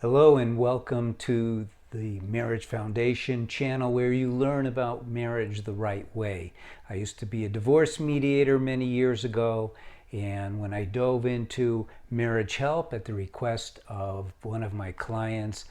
Hello and welcome to the Marriage Foundation channel where you learn about marriage the right way. I used to be a divorce mediator many years ago, and when I dove into marriage help at the request of one of my clients,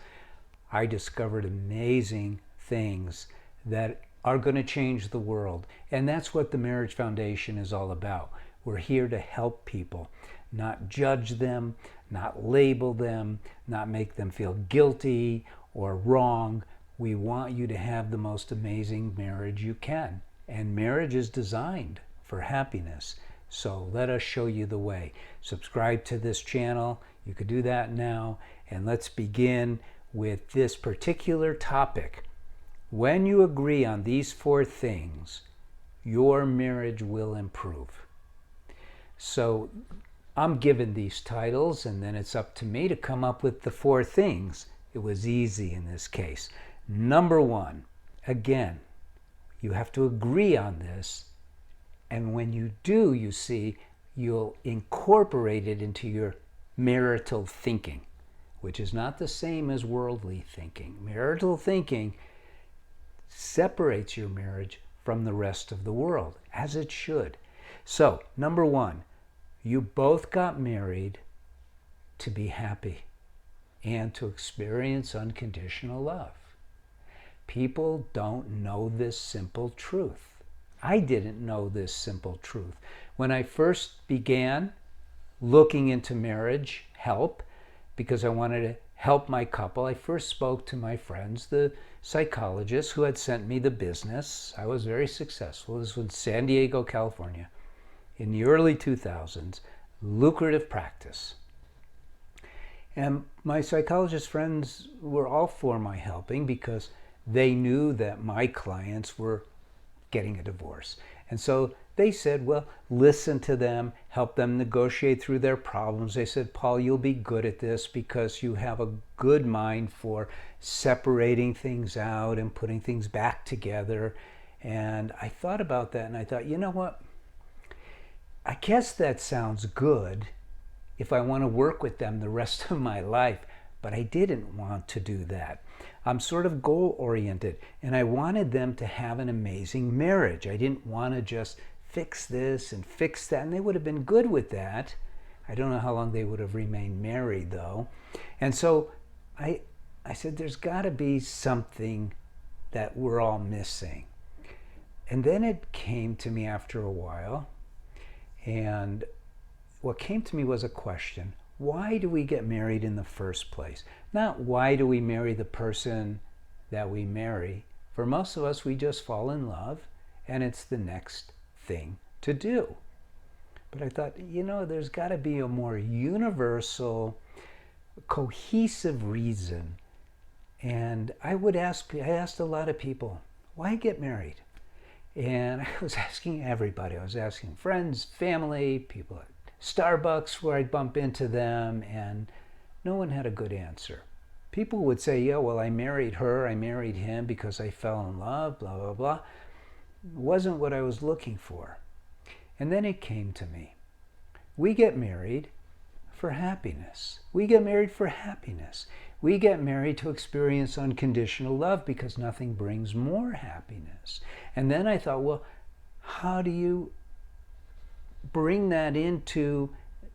I discovered amazing things that are going to change the world. And that's what the Marriage Foundation is all about. We're here to help people, not judge them, not label them, not make them feel guilty or wrong. We want you to have the most amazing marriage you can. And marriage is designed for happiness. So let us show you the way. Subscribe to this channel. You could do that now. And let's begin with this particular topic. When you agree on these 4 things, your marriage will improve. So I'm given these titles, and then it's up to me to come up with the 4 things. It was easy in this case. Number 1, again, you have to agree on this. And when you do, you see, you'll incorporate it into your marital thinking, which is not the same as worldly thinking. Marital thinking separates your marriage from the rest of the world, as it should. So, number 1, you both got married to be happy and to experience unconditional love. People don't know this simple truth. I didn't know this simple truth. When I first began looking into marriage help, because I wanted to help my couple, I first spoke to my friends, the psychologists who had sent me the business. I was very successful. This was in San Diego, California, in the early 2000s, lucrative practice. And my psychologist friends were all for my helping because they knew that my clients were getting a divorce. And so they said, well, listen to them, help them negotiate through their problems. They said, Paul, you'll be good at this because you have a good mind for separating things out and putting things back together. And I thought about that and I thought, you know what? I guess that sounds good if I want to work with them the rest of my life, but I didn't want to do that. I'm sort of goal-oriented, and I wanted them to have an amazing marriage. I didn't want to just fix this and fix that, and they would have been good with that. I don't know how long they would have remained married, though. And so I said, there's got to be something that we're all missing. And then it came to me after a while, and what came to me was a question. Why do we get married in the first place? Not why do we marry the person that we marry. For most of us, we just fall in love, and it's the next thing to do. But I thought, there's got to be a more universal, cohesive reason. And I asked a lot of people, why get married? And I was asking everybody. I was asking friends, family, people at Starbucks where I'd bump into them, and no one had a good answer. People would say, yeah, well, I married her, I married him because I fell in love, blah, blah, blah. It wasn't what I was looking for. And then it came to me. We get married for happiness. We get married for happiness. We get married to experience unconditional love because nothing brings more happiness. And then I thought, well, how do you bring that into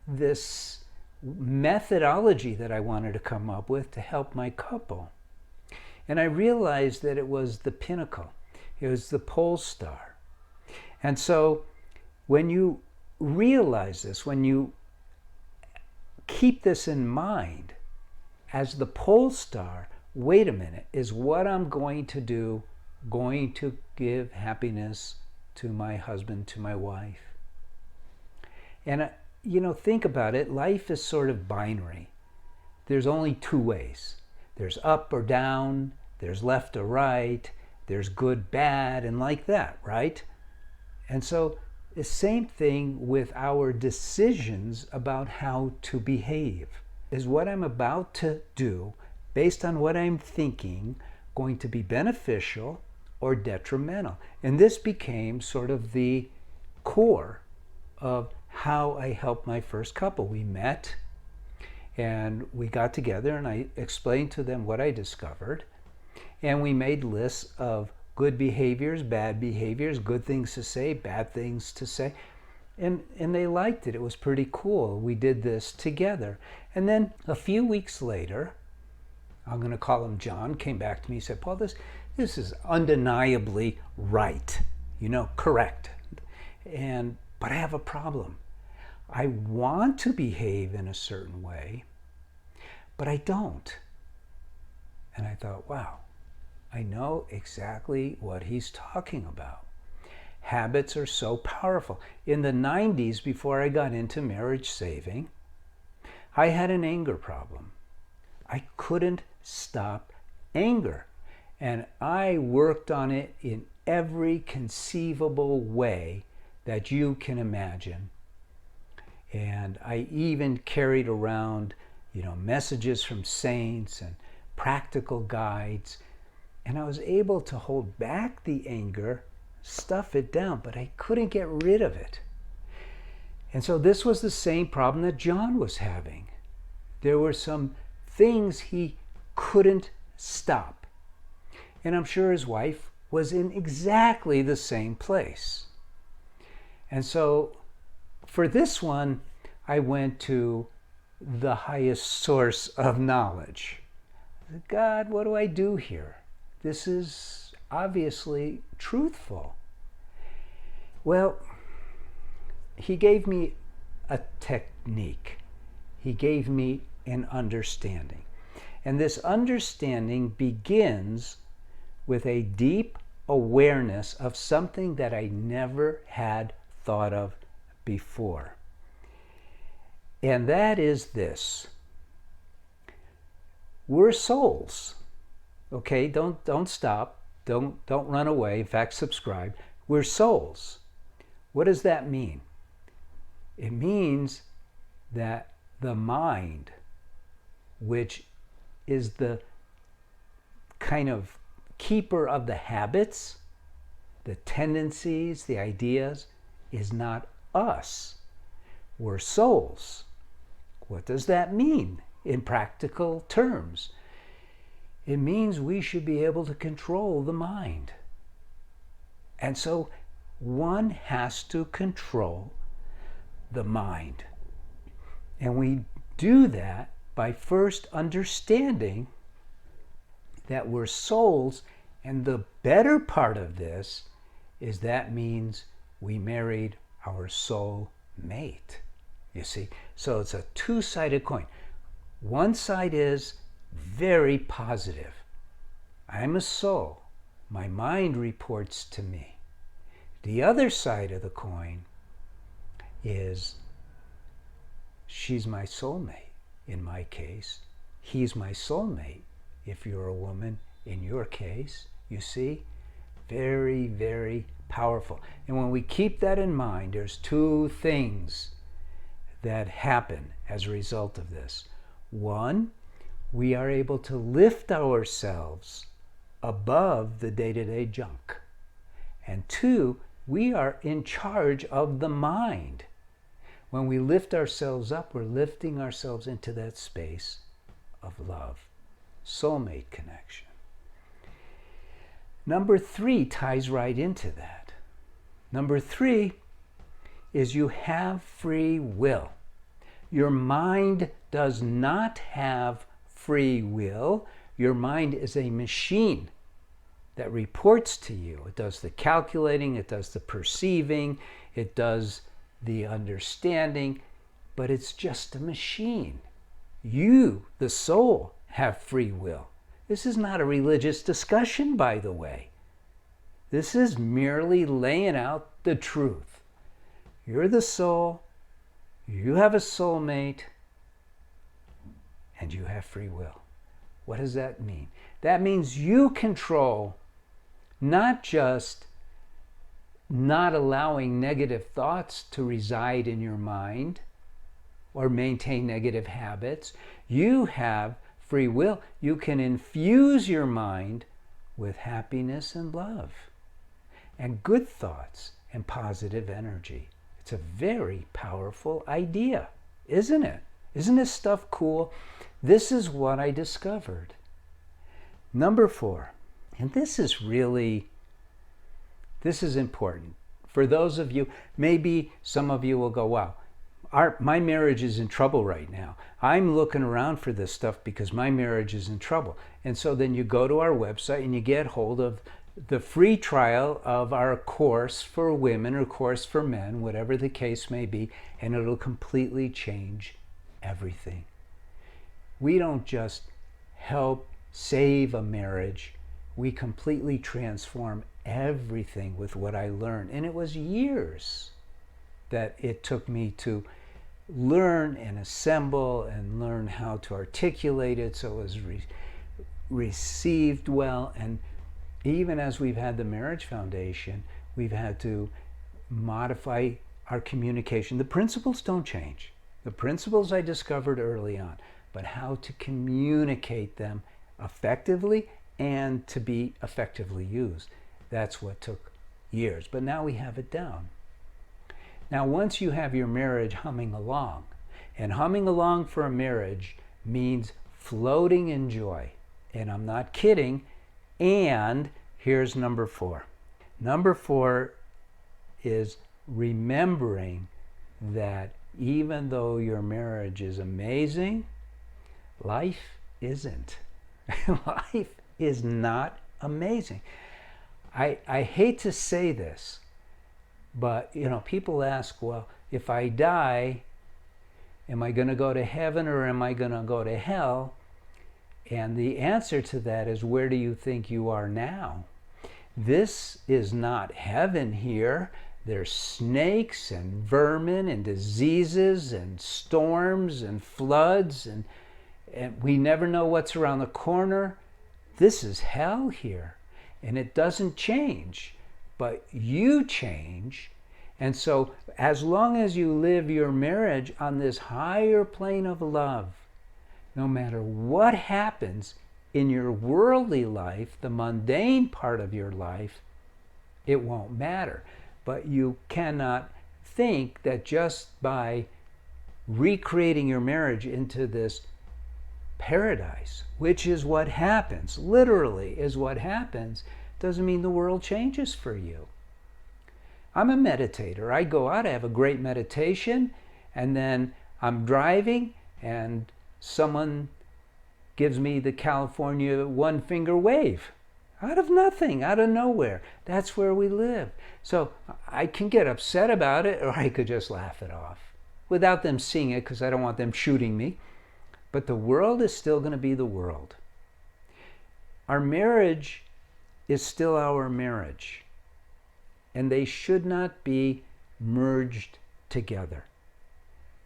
this methodology that I wanted to come up with to help my couple? And I realized that it was the pinnacle. It was the pole star. And so when you realize this, when you keep this in mind as the pole star, wait a minute, is what I'm going to do going to give happiness to my husband, to my wife? And, think about it. Life is sort of binary. There's only 2 ways. There's up or down, there's left or right, there's good, bad, and like that, right? And so the same thing with our decisions about how to behave. Is what I'm about to do, based on what I'm thinking, going to be beneficial or detrimental? And this became sort of the core of how I helped my first couple. We met And we got together and I explained to them what I discovered. And we made lists of good behaviors, bad behaviors, good things to say, bad things to say. And they liked it. It was pretty cool. We did this together. And then a few weeks later, I'm going to call him John, came back to me and said, Paul, this is undeniably right, correct. But I have a problem. I want to behave in a certain way, but I don't. And I thought, wow, I know exactly what he's talking about. Habits are so powerful. In the 90s, before I got into marriage saving, I had an anger problem. I couldn't stop anger. And I worked on it in every conceivable way that you can imagine. And I even carried around, messages from saints and practical guides. And I was able to hold back the anger, stuff it down, but I couldn't get rid of it. And so this was the same problem that John was having. There were some things he couldn't stop. And I'm sure his wife was in exactly the same place. And so for this one, I went to the highest source of knowledge. God, what do I do here? This is obviously truthful. Well, he gave me a technique. He gave me an understanding. And this understanding begins with a deep awareness of something that I never had thought of before. And that is this. We're souls. Okay, don't stop. Don't run away. In fact, subscribe. We're souls. What does that mean? It means that the mind, which is the kind of keeper of the habits, the tendencies, the ideas, is not us. We're souls. What does that mean in practical terms? It means we should be able to control the mind. And so one has to control the mind. And we do that by first understanding that we're souls. And the better part of this is that means we married our soul mate. You see? So it's a two-sided coin. One side is very positive. I'm a soul. My mind reports to me. The other side of the coin is she's my soulmate in my case. He's my soulmate if you're a woman in your case. You see? Very, very powerful. And when we keep that in mind, there's two things that happen as a result of this. One, we are able to lift ourselves above the day-to-day junk. And two, we are in charge of the mind. When we lift ourselves up, we're lifting ourselves into that space of love, soulmate connection. Number 3 ties right into that. Number 3 is you have free will. Your mind does not have free will. Your mind is a machine that reports to you. It does the calculating, it does the perceiving, it does the understanding, but it's just a machine. You, the soul, have free will. This is not a religious discussion, by the way. This is merely laying out the truth. You're the soul, you have a soulmate, and you have free will. What does that mean? That means you control not just not allowing negative thoughts to reside in your mind or maintain negative habits. You have free will. You can infuse your mind with happiness and love and good thoughts and positive energy. It's a very powerful idea, isn't it? Isn't this stuff cool? This is what I discovered. Number 4, and this is important. For those of you, maybe some of you will go, wow, my marriage is in trouble right now. I'm looking around for this stuff because my marriage is in trouble. And so then you go to our website and you get hold of the free trial of our course for women or course for men, whatever the case may be, and it'll completely change everything. We don't just help save a marriage, we completely transform everything with what I learned. And it was years that it took me to learn and assemble and learn how to articulate it so it was received well. And even as we've had the Marriage Foundation, we've had to modify our communication. The principles don't change. The principles I discovered early on, but how to communicate them effectively and to be effectively used. That's what took years, but now we have it down. Now, once you have your marriage humming along, and humming along for a marriage means floating in joy, and I'm not kidding, and here's number 4. Number 4 is remembering that even though your marriage is amazing, life isn't. Life is not amazing. I hate to say this, but people ask, well, if I die, am I going to go to heaven or am I going to go to hell? And the answer to that is, where do you think you are now? This is not heaven here. There's snakes and vermin and diseases and storms and floods, and we never know what's around the corner. This is hell here, and it doesn't change, but you change. And so as long as you live your marriage on this higher plane of love, no matter what happens in your worldly life, the mundane part of your life, it won't matter. But you cannot think that just by recreating your marriage into this paradise, which is what happens, literally is what happens, doesn't mean the world changes for you. I'm a meditator. I go out, I have a great meditation, and then I'm driving and someone gives me the California one-finger wave. Out of nothing, out of nowhere. That's where we live. So I can get upset about it, or I could just laugh it off without them seeing it, because I don't want them shooting me. But the world is still going to be the world. Our marriage is still our marriage, and they should not be merged together.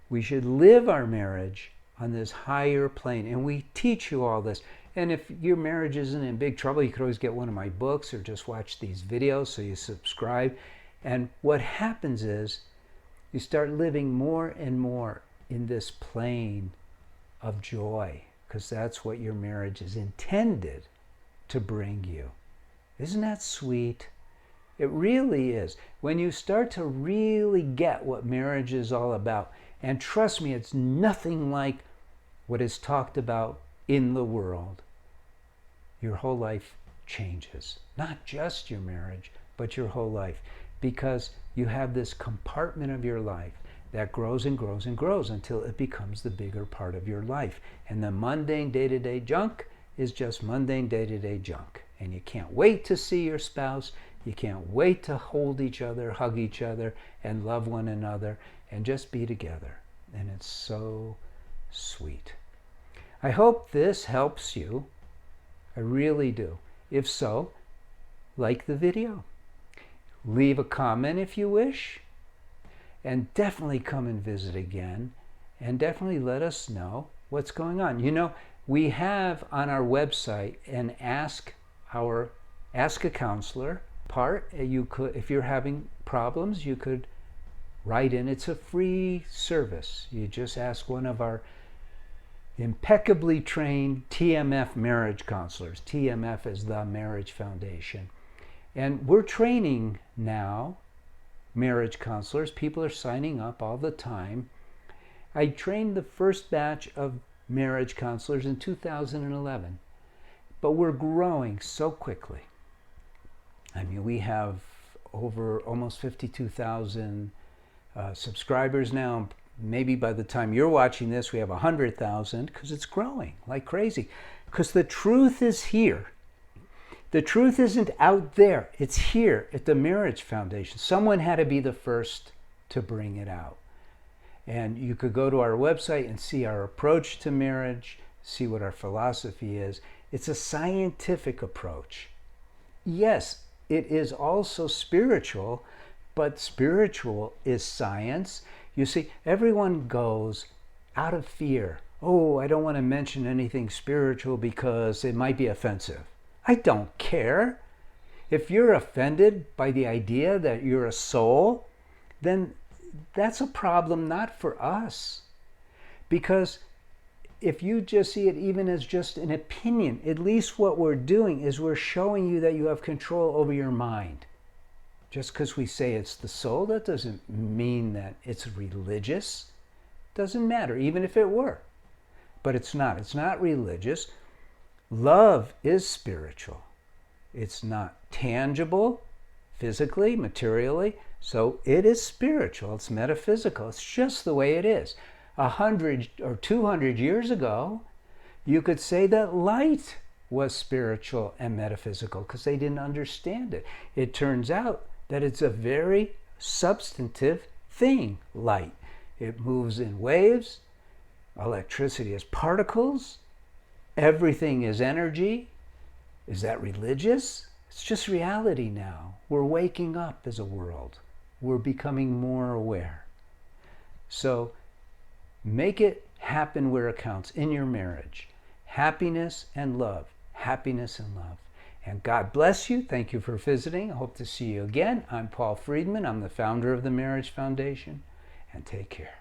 We should live our marriage on this higher plane, and we teach you all this. And if your marriage isn't in big trouble, you could always get one of my books or just watch these videos, so you subscribe. And what happens is you start living more and more in this plane of joy, because that's what your marriage is intended to bring you. Isn't that sweet? It really is. When you start to really get what marriage is all about, and trust me, it's nothing like what is talked about in the world, your whole life changes. Not just your marriage, but your whole life. Because you have this compartment of your life that grows and grows and grows until it becomes the bigger part of your life. And the mundane day-to-day junk is just mundane day-to-day junk. And you can't wait to see your spouse. You can't wait to hold each other, hug each other, and love one another, and just be together. And it's so sweet. I hope this helps you. I really do. If so, like the video. Leave a comment if you wish. And definitely come and visit again. And definitely let us know what's going on. You know, we have on our website an Ask a Counselor part. You could, if you're having problems, you could write in. It's a free service. You just ask one of our impeccably trained TMF marriage counselors. TMF is the Marriage Foundation. And we're training now marriage counselors. People are signing up all the time. I trained the first batch of marriage counselors in 2011, but we're growing so quickly. I mean, we have over almost 52,000 subscribers now. Maybe by the time you're watching this, we have 100,000, because it's growing like crazy. Because the truth is here. The truth isn't out there. It's here at the Marriage Foundation. Someone had to be the first to bring it out. And you could go to our website and see our approach to marriage, see what our philosophy is. It's a scientific approach. Yes, it is also spiritual, but spiritual is science. You see, everyone goes out of fear. Oh, I don't want to mention anything spiritual because it might be offensive. I don't care. If you're offended by the idea that you're a soul, then that's a problem not for us. Because if you just see it even as just an opinion, at least what we're doing is we're showing you that you have control over your mind. Just because we say it's the soul, that doesn't mean that it's religious. Doesn't matter, even if it were. But it's not. It's not religious. Love is spiritual. It's not tangible, physically, materially. So it is spiritual. It's metaphysical. It's just the way it is. 100 or 200 years ago, you could say that light was spiritual and metaphysical because they didn't understand it. It turns out that it's a very substantive thing, light. It moves in waves. Electricity is particles. Everything is energy. Is that religious? It's just reality now. We're waking up as a world. We're becoming more aware. So make it happen where it counts in your marriage. Happiness and love. Happiness and love. And God bless you. Thank you for visiting. I hope to see you again. I'm Paul Friedman. I'm the founder of the Marriage Foundation. And take care.